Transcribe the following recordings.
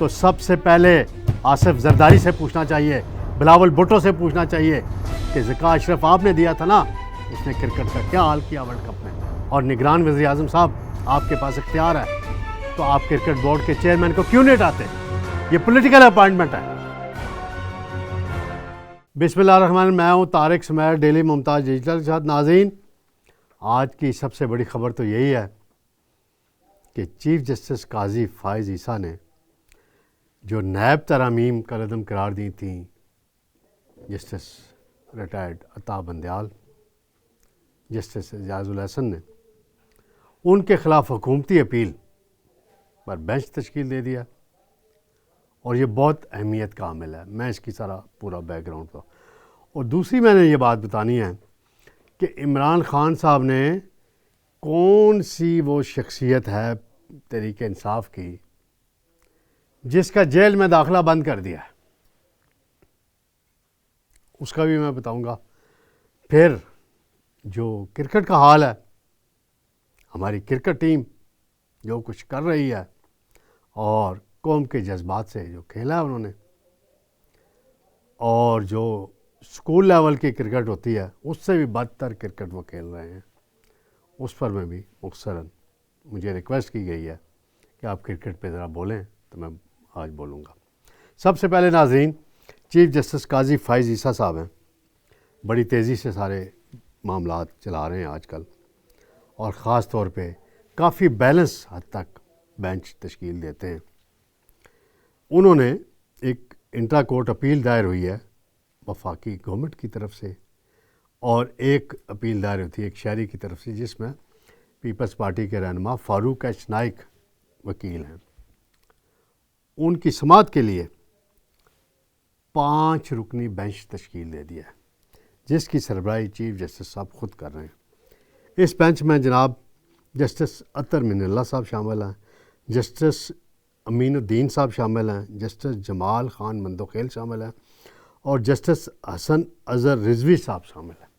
تو سب سے پہلے آصف زرداری سے پوچھنا چاہیے, بلاول بھٹو سے پوچھنا چاہیے کہ ذکا اشرف آپ نے دیا تھا نا, اس نے کرکٹ کا کیا حال کیا ورلڈ کپ میں. اور نگران وزیر اعظم صاحب, آپ کے پاس اختیار ہے تو آپ کرکٹ بورڈ کے چیئرمین کو کیوں نہیں ہٹاتے؟ یہ پولیٹیکل اپائنٹمنٹ ہے. بسم اللہ الرحمن الرحیم. میں ہوں طارق سمیر, ڈیلی ممتاز ڈیجیٹل کے ساتھ. ناظرین, آج کی سب سے بڑی خبر تو یہی ہے کہ چیف جسٹس قاضی فائز عیسیٰ نے جو نیب ترامیم کالعدم قرار دی تھیں جسٹس ریٹائرڈ عطا بندیال, جسٹس اعجاز الحسن نے, ان کے خلاف حکومتی اپیل پر بینچ تشکیل دے دیا. اور یہ بہت اہمیت کا عامل ہے. میں اس کی سارا پورا بیک گراؤنڈ کا. اور دوسری میں نے یہ بات بتانی ہے کہ عمران خان صاحب نے کون سی وہ شخصیت ہے تحریک انصاف کی جس کا جیل میں داخلہ بند کر دیا ہے, اس کا بھی میں بتاؤں گا. پھر جو کرکٹ کا حال ہے, ہماری کرکٹ ٹیم جو کچھ کر رہی ہے اور قوم کے جذبات سے جو کھیلا ہے انہوں نے, اور جو اسکول لیول کی کرکٹ ہوتی ہے اس سے بھی بدتر کرکٹ وہ کھیل رہے ہیں, اس پر میں بھی مختصراً مجھے ریکویسٹ کی گئی ہے کہ آپ کرکٹ پہ ذرا بولیں, تو میں آج بولوں گا. سب سے پہلے ناظرین, چیف جسٹس قاضی فائز عیسیٰ صاحب ہیں, بڑی تیزی سے سارے معاملات چلا رہے ہیں آج کل, اور خاص طور پہ کافی بیلنس حد تک بینچ تشکیل دیتے ہیں. انہوں نے ایک انٹرا کورٹ اپیل دائر ہوئی ہے وفاقی گورنمنٹ کی طرف سے, اور ایک اپیل دائر ہوتی ہے ایک شہری کی طرف سے, جس میں پیپلز پارٹی کے رہنما فاروق ایچ نائک وکیل ہیں. ان کی سماعت کے لیے 5 رکنی بینچ تشکیل دے دیا ہے, جس کی سربراہی چیف جسٹس صاحب خود کر رہے ہیں. اس بینچ میں جناب جسٹس اطہر من اللہ صاحب شامل ہیں, جسٹس امین الدین صاحب شامل ہیں, جسٹس جمال خان مندوخیل شامل ہیں, اور جسٹس حسن اظہر رضوی صاحب شامل ہیں.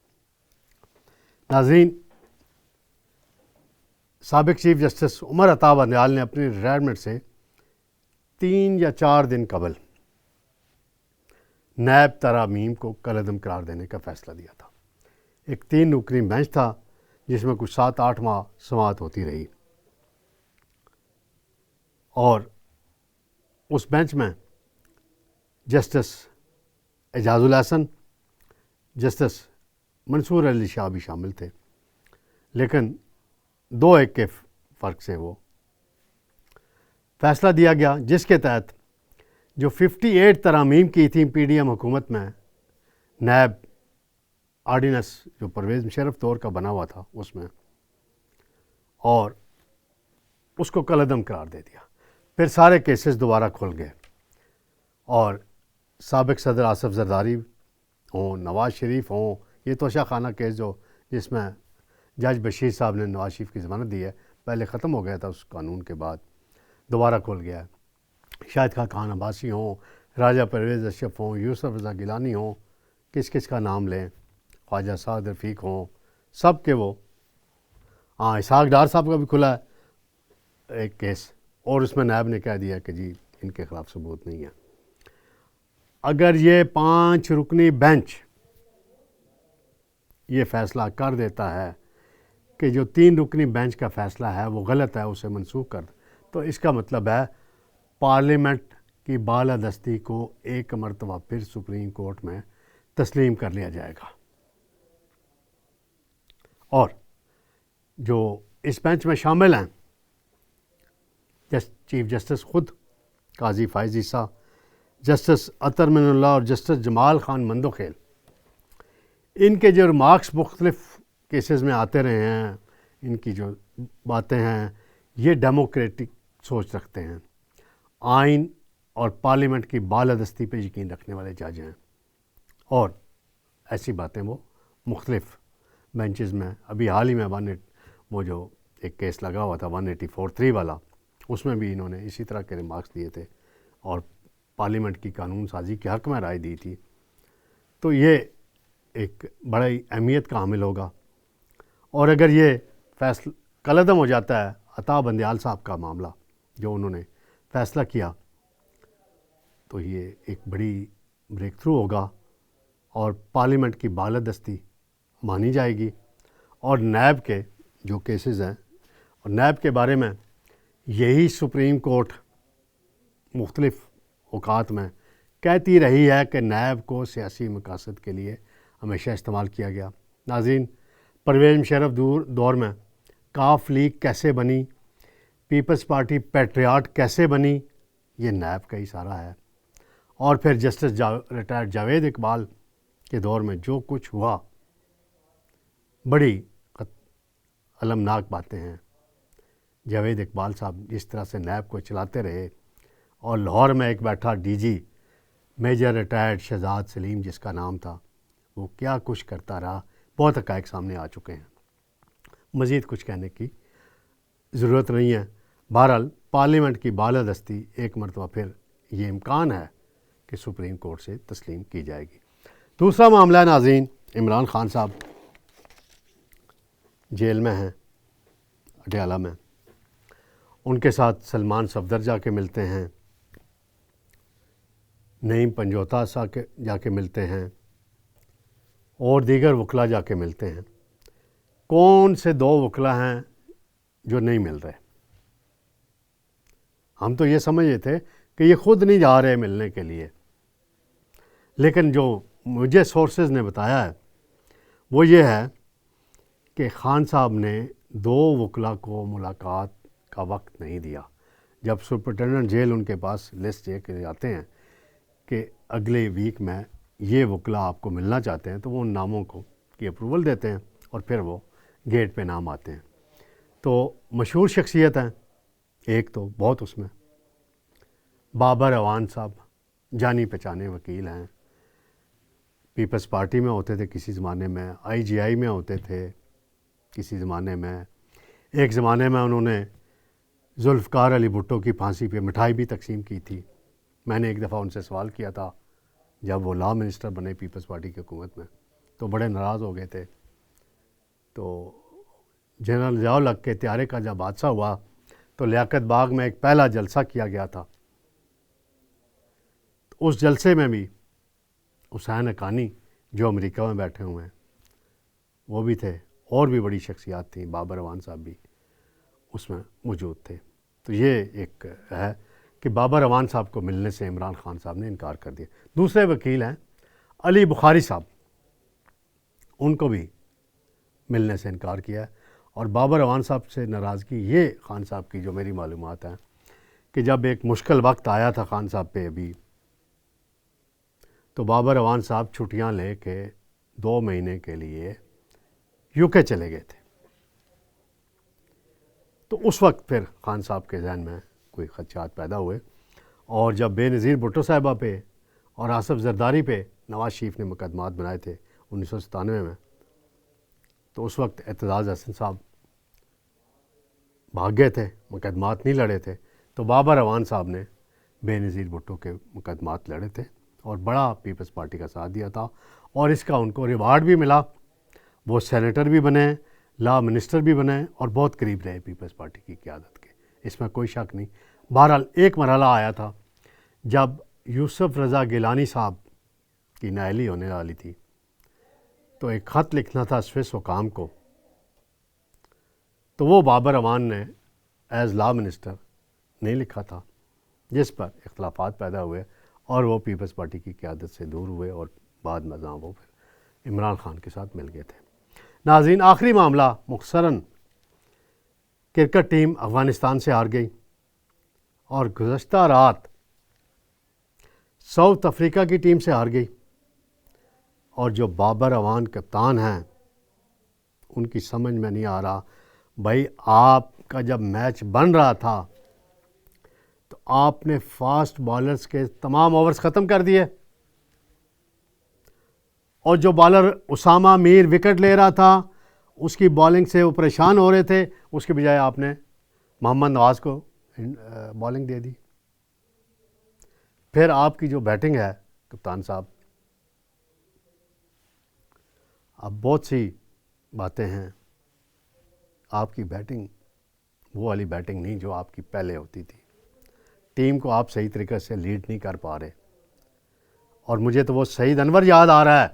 ناظرین, سابق چیف جسٹس عمر عطا بندیال نے اپنی ریٹائرمنٹ سے 3 یا 4 دن قبل نیب ترامیم کو کالعدم قرار دینے کا فیصلہ دیا تھا. ایک 3 رکنی بینچ تھا جس میں کچھ 7-8 ماہ سماعت ہوتی رہی, اور اس بینچ میں جسٹس اعجاز الحسن, جسٹس منصور علی شاہ بھی شامل تھے, لیکن 2-1 کے فرق سے وہ فیصلہ دیا گیا, جس کے تحت جو 58 ترامیم کی تھیں پی ڈی ایم حکومت میں, نیب آرڈیننس جو پرویز مشرف دور کا بنا ہوا تھا اس میں, اور اس کو کالعدم قرار دے دیا. پھر سارے کیسز دوبارہ کھل گئے, اور سابق صدر آصف زرداری ہوں, نواز شریف ہوں, یہ توشہ خانہ کیس جو جس میں جج بشیر صاحب نے نواز شریف کی ضمانت دی ہے, پہلے ختم ہو گیا تھا اس قانون کے بعد, دوبارہ کھل گیا ہے. شاہد خان عباسی ہوں, راجہ پرویز اشرف ہوں, یوسف رضا گیلانی ہوں, کس کس کا نام لیں, خواجہ سعد رفیق ہوں, سب کے وہ, اسحاق ڈار صاحب کا بھی کھلا ہے ایک کیس, اور اس میں نیب نے کہہ دیا کہ جی ان کے خلاف ثبوت نہیں ہے. اگر یہ 5 رکنی بینچ یہ فیصلہ کر دیتا ہے کہ جو 3 رکنی بینچ کا فیصلہ ہے وہ غلط ہے, اسے منسوخ کر, تو اس کا مطلب ہے پارلیمنٹ کی بالادستی کو ایک مرتبہ پھر سپریم کورٹ میں تسلیم کر لیا جائے گا. اور جو اس بینچ میں شامل ہیں چیف جسٹس خود قاضی فائز عیسیٰ, جسٹس اطہر من اللہ اور جسٹس جمال خان مندوخیل, ان کے جو ریمارکس مختلف کیسز میں آتے رہے ہیں, ان کی جو باتیں ہیں, یہ ڈیموکریٹک سوچ رکھتے ہیں, آئین اور پارلیمنٹ کی بالادستی پہ یقین رکھنے والے جج ہیں, اور ایسی باتیں وہ مختلف بینچز میں, ابھی حال ہی میں وہ جو ایک کیس لگا ہوا تھا 184(3) والا, اس میں بھی انہوں نے اسی طرح کے ریمارکس دیے تھے اور پارلیمنٹ کی قانون سازی کے حق میں رائے دی تھی. تو یہ ایک بڑی اہمیت کا حامل ہوگا. اور اگر یہ فیصلہ کالعدم ہو جاتا ہے عطا بندیال صاحب کا معاملہ جو انہوں نے فیصلہ کیا تو یہ ایک بڑی بریک تھرو ہوگا اور پارلیمنٹ کی بالادستی مانی جائے گی، اور نیب کے جو کیسز ہیں، اور نیب کے بارے میں یہی سپریم کورٹ مختلف اوقات میں کہتی رہی ہے کہ نیب کو سیاسی مقاصد کے لیے ہمیشہ استعمال کیا گیا۔ ناظرین، پرویز مشرف دور میں کاف لیگ کیسے بنی، پیپلز پارٹی پیٹریاٹ کیسے بنی، یہ نیب کا اشارہ ہے۔ اور پھر جسٹس ریٹائرڈ جاوید اقبال کے دور میں جو کچھ ہوا، بڑی المناک باتیں ہیں۔ جاوید اقبال صاحب جس طرح سے نیب کو چلاتے رہے، اور لاہور میں ایک بیٹھا D G major retired Shahzad Saleem جس کا نام تھا، وہ کیا کچھ کرتا رہا، بہت حقائق سامنے آ چکے ہیں، مزید کچھ کہنے کی ضرورت نہیں ہے۔ بہرحال پارلیمنٹ کی بالادستی ایک مرتبہ پھر یہ امکان ہے کہ سپریم کورٹ سے تسلیم کی جائے گی۔ دوسرا معاملہ ہے ناظرین، عمران خان صاحب جیل میں ہیں اڈیالہ میں، ان کے ساتھ سلمان صفدر جا کے ملتے ہیں، نعیم پنجوتا جا کے ملتے ہیں، اور دیگر وکلا جا کے ملتے ہیں۔ کون سے دو وکلا ہیں جو نہیں مل رہے؟ ہم تو یہ سمجھے تھے کہ یہ خود نہیں جا رہے ملنے کے لیے، لیکن جو مجھے سورسز نے بتایا ہے وہ یہ ہے کہ خان صاحب نے دو وکلا کو ملاقات کا وقت نہیں دیا۔ جب سپرنٹینڈنٹ جیل ان کے پاس لسٹ لے کے جاتے ہیں کہ اگلے ویک میں یہ وکلا آپ کو ملنا چاہتے ہیں، تو وہ ان ناموں کو کی اپروول دیتے ہیں اور پھر وہ گیٹ پہ نام آتے ہیں۔ تو مشہور شخصیت ہیں، ایک تو بہت اس میں بابر اعوان صاحب، جانی پہچانے وکیل ہیں، پیپلز پارٹی میں ہوتے تھے کسی زمانے میں، آئی جی آئی میں ہوتے تھے کسی زمانے میں، ایک زمانے میں انہوں نے ذوالفقار علی بھٹو کی پھانسی پہ مٹھائی بھی تقسیم کی تھی۔ میں نے ایک دفعہ ان سے سوال کیا تھا جب وہ لا منسٹر بنے پیپلز پارٹی کی حکومت میں، تو بڑے ناراض ہو گئے تھے۔ تو جنرل ضیاء الحق کے طیارے کا جب حادثہ ہوا تو لیاقت باغ میں ایک پہلا جلسہ کیا گیا تھا، تو اس جلسے میں بھی حسین حقانی جو امریکہ میں بیٹھے ہوئے ہیں وہ بھی تھے، اور بھی بڑی شخصیات تھیں، بابر اعوان صاحب بھی اس میں موجود تھے۔ تو یہ ایک ہے کہ بابر اعوان صاحب کو ملنے سے عمران خان صاحب نے انکار کر دیا۔ دوسرے وکیل ہیں علی بخاری صاحب، ان کو بھی ملنے سے انکار کیا ہے، اور بابر اعوان صاحب سے ناراضگی یہ خان صاحب کی جو میری معلومات ہیں کہ جب ایک مشکل وقت آیا تھا خان صاحب پہ ابھی، تو بابر اعوان صاحب چھٹیاں لے کے 2 مہینے کے لیے یو کے چلے گئے تھے۔ تو اس وقت پھر خان صاحب کے ذہن میں کوئی خدشات پیدا ہوئے، اور جب بے نظیر بھٹو صاحبہ پہ اور آصف زرداری پہ نواز شریف نے مقدمات بنائے تھے 1997 میں، تو اس وقت اعتزاز احسن صاحب بھاگ گئے تھے، مقدمات نہیں لڑے تھے، تو بابر اعوان صاحب نے بے نظیر بھٹو کے مقدمات لڑے تھے اور بڑا پیپلز پارٹی کا ساتھ دیا تھا، اور اس کا ان کو ریوارڈ بھی ملا۔ وہ سینیٹر بھی بنے، لا منسٹر بھی بنے، اور بہت قریب رہے پیپلز پارٹی کی قیادت کے، اس میں کوئی شک نہیں۔ بہرحال ایک مرحلہ آیا تھا جب یوسف رضا گیلانی صاحب کی نااہلی ہونے والی تھی، تو ایک خط لکھنا تھا سوئس حکام کو، تو وہ بابر اعوان نے ایز لا منسٹر نہیں لکھا تھا، جس پر اختلافات پیدا ہوئے اور وہ پیپلز پارٹی کی قیادت سے دور ہوئے، اور بعد میں وہ پھر عمران خان کے ساتھ مل گئے تھے۔ ناظرین، آخری معاملہ مختصراً، کرکٹ ٹیم افغانستان سے ہار گئی، اور گزشتہ رات ساؤتھ افریقہ کی ٹیم سے ہار گئی، اور جو بابر اعوان کپتان ہیں ان کی سمجھ میں نہیں آ رہا، بھائی آپ کا جب میچ بن رہا تھا تو آپ نے فاسٹ بالرز کے تمام اوورز ختم کر دیے، اور جو بالر اسامہ میر وکٹ لے رہا تھا اس کی بالنگ سے وہ پریشان ہو رہے تھے، اس کے بجائے آپ نے محمد نواز کو بالنگ دے دی۔ پھر آپ کی جو بیٹنگ ہے کپتان صاحب، اب بہت سی باتیں ہیں، آپ کی بیٹنگ وہ والی بیٹنگ نہیں جو آپ کی پہلے ہوتی تھی، ٹیم کو آپ صحیح طریقے سے لیڈ نہیں کر پا رہے، اور مجھے تو وہ سعید انور یاد آ رہا ہے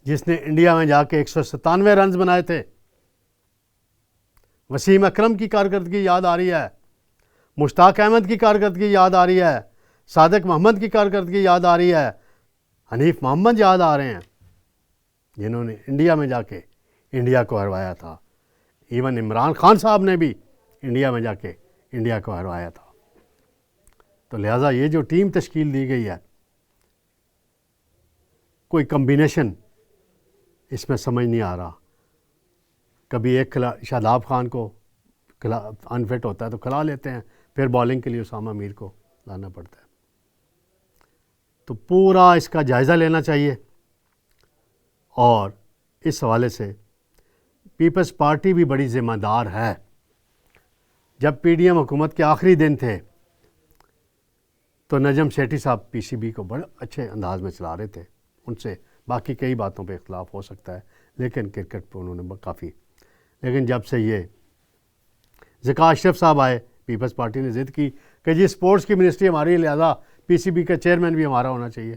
جس نے انڈیا میں جا کے 197 رنز بنائے تھے. وسیم اکرم کی کارکردگی یاد آ رہی ہے, مشتاق احمد کی کارکردگی یاد آ رہی ہے, صادق محمد کی کارکردگی یاد آ رہی ہے, حنیف محمد یاد آ رہے ہیں جنہوں نے انڈیا میں جا کے انڈیا کو ہروایا تھا. ایون عمران خان صاحب نے بھی انڈیا میں جا کے انڈیا کو ہروایا تھا. تو لہٰذا یہ جو ٹیم تشکیل دی گئی ہے, کوئی کمبینیشن اس میں سمجھ نہیں آ رہا. کبھی ایک شاداب خان کو انفٹ ہوتا ہے تو کھلا لیتے ہیں, پھر بالنگ کے لیے اسامہ میر کو لانا پڑتا ہے. تو پورا اس کا جائزہ لینا چاہیے. اور اس حوالے سے پیپلز پارٹی بھی بڑی ذمہ دار ہے. جب پی ڈی ایم حکومت کے آخری دن تھے تو نجم سیٹھی صاحب پی سی بی کو بڑے اچھے انداز میں چلا رہے تھے. ان سے باقی کئی باتوں پہ اختلاف ہو سکتا ہے, لیکن کرکٹ پہ انہوں نے کافی. لیکن جب سے یہ ذکا اشرف صاحب آئے, پیپلز پارٹی نے ضد کی کہ جی اسپورٹس کی منسٹری ہماری ہے, لہذا پی سی بی کا چیئرمین بھی ہمارا ہونا چاہیے.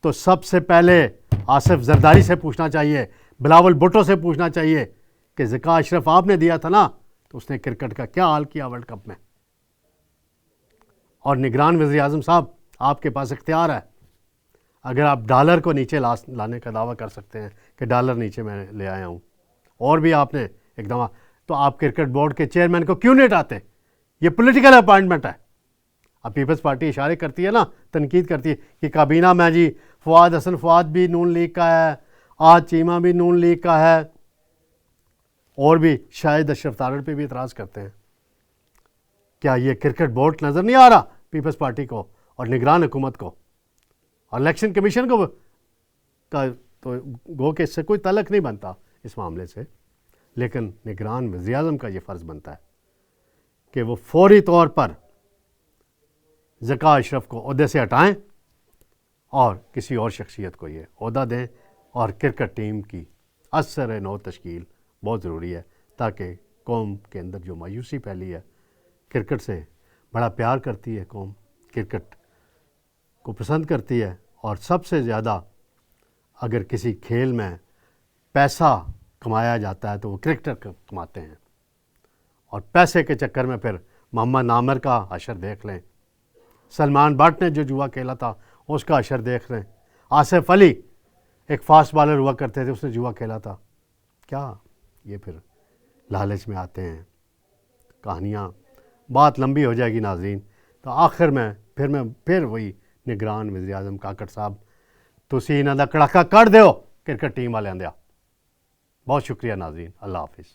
تو سب سے پہلے آصف زرداری سے پوچھنا چاہیے, بلاول بھٹو سے پوچھنا چاہیے کہ ذکا اشرف آپ نے دیا تھا نا, تو اس نے کرکٹ کا کیا حال کیا ورلڈ کپ میں. اور نگران وزیر اعظم صاحب, آپ کے پاس اختیار ہے. اگر آپ ڈالر کو نیچے لانے کا دعویٰ کر سکتے ہیں کہ ڈالر نیچے میں لے آیا ہوں, اور بھی آپ نے ایک دم, تو آپ کرکٹ بورڈ کے چیئرمین کو کیوں نہیں ہٹاتے؟ یہ پولیٹیکل اپائنٹمنٹ ہے. اب پیپلز پارٹی اشارے کرتی ہے نا, تنقید کرتی ہے کہ کابینہ میں جی فواد حسن فواد بھی نون لیگ کا ہے, آج چیمہ بھی نون لیگ کا ہے, اور بھی شاہد اشرف تارڑ پہ بھی اعتراض کرتے ہیں. کیا یہ کرکٹ بورڈ نظر نہیں آ رہا پیپلز پارٹی کو اور نگران حکومت کو اور الیکشن کمیشن کو کا؟ تو گو کہ اس سے کوئی تعلق نہیں بنتا اس معاملے سے, لیکن نگران وزیر اعظم کا یہ فرض بنتا ہے کہ وہ فوری طور پر ذکا اشرف کو عہدے سے ہٹائیں اور کسی اور شخصیت کو یہ عہدہ دیں. اور کرکٹ ٹیم کی اثر نو تشکیل بہت ضروری ہے, تاکہ قوم کے اندر جو مایوسی پھیلی ہے, کرکٹ سے بڑا پیار کرتی ہے قوم, کرکٹ کو پسند کرتی ہے, اور سب سے زیادہ اگر کسی کھیل میں پیسہ کمایا جاتا ہے تو وہ کرکٹر کماتے ہیں. اور پیسے کے چکر میں پھر محمد عامر کا حشر دیکھ لیں, سلمان بٹ نے جو جوا کھیلا تھا اس کا حشر دیکھ لیں, آصف علی ایک فاسٹ بالر ہوا کرتے تھے, اس نے جوا کھیلا تھا. کیا یہ پھر لالچ میں آتے ہیں, کہانیاں بات لمبی ہو جائے گی ناظرین. تو آخر میں پھر وہی نگران وزیر اعظم کاکڑ صاحب, تسی انہاں دا کڑاکا کر دیو کرکٹ ٹیم والے دیا. بہت شکریہ ناظرین, اللہ حافظ.